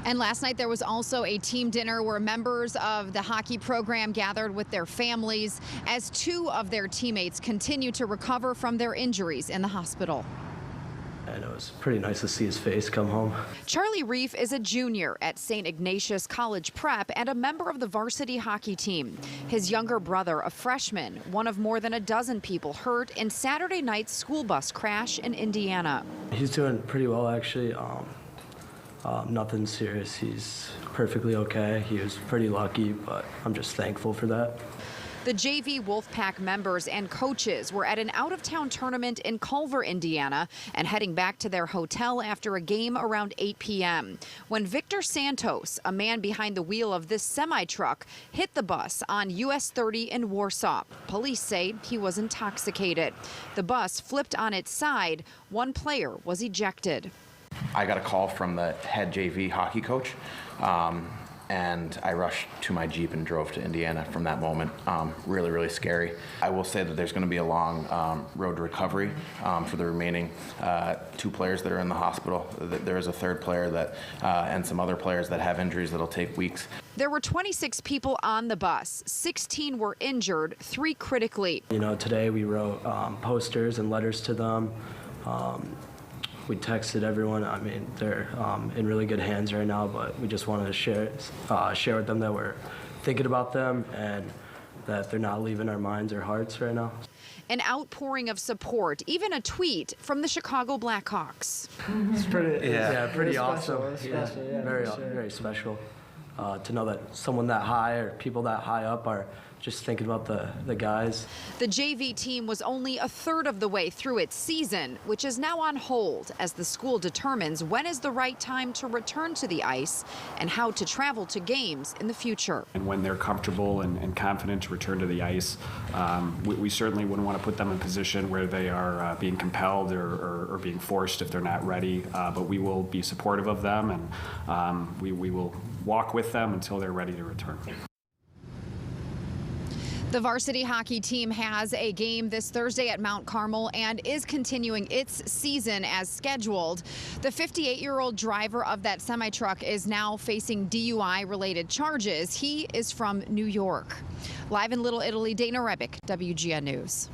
And last night there was also a team dinner where members of the hockey program gathered with their families as two of their teammates continue to recover from their injuries in the hospital. And it was pretty nice to see his face come home. Charlie Reef is a junior at St. Ignatius College Prep and a member of the varsity hockey team. His younger brother, a freshman, one of more than a dozen people hurt in Saturday night's school bus crash in Indiana. He's doing pretty well, actually. Nothing serious. He's perfectly okay. He was pretty lucky, but I'm just thankful for that. The JV Wolfpack members and coaches were at an out-of-town tournament in Culver, Indiana, and heading back to their hotel after a game around 8 p.m. when Victor Santos, a man behind the wheel of this semi-truck, hit the bus on US 30 in Warsaw. Police say he was intoxicated. The bus flipped on its side. One player was ejected. I got a call from the head JV hockey coach, and I rushed to my Jeep and drove to Indiana from that moment. Really, really scary. I will say that there's going to be a long road to recovery for the remaining two players that are in the hospital. There is a third player that and some other players that have injuries that'll take weeks. There were 26 people on the bus. 16 were injured, 3 critically. You know, today we wrote posters and letters to them. We texted everyone. I mean, they're in really good hands right now, but we just wanted to share with them that we're thinking about them and that they're not leaving our minds or hearts right now. An outpouring of support, even a tweet from the Chicago Blackhawks. It's pretty, pretty awesome. Special, yeah, Very special to know that someone that high or people that high up are just thinking about the guys. The JV team was only a third of the way through its season, which is now on hold as the school determines when is the right time to return to the ice and how to travel to games in the future. And when they're comfortable and confident to return to the ice, we certainly wouldn't want to put them in a position where they are being compelled or being forced if they're not ready, but we will be supportive of them, and we will walk with them until they're ready to return. The varsity hockey team has a game this Thursday at Mount Carmel and is continuing its season as scheduled. The 58-year-old driver of that semi-truck is now facing DUI-related charges. He is from New York. Live in Little Italy, Dana Rebick, WGN News.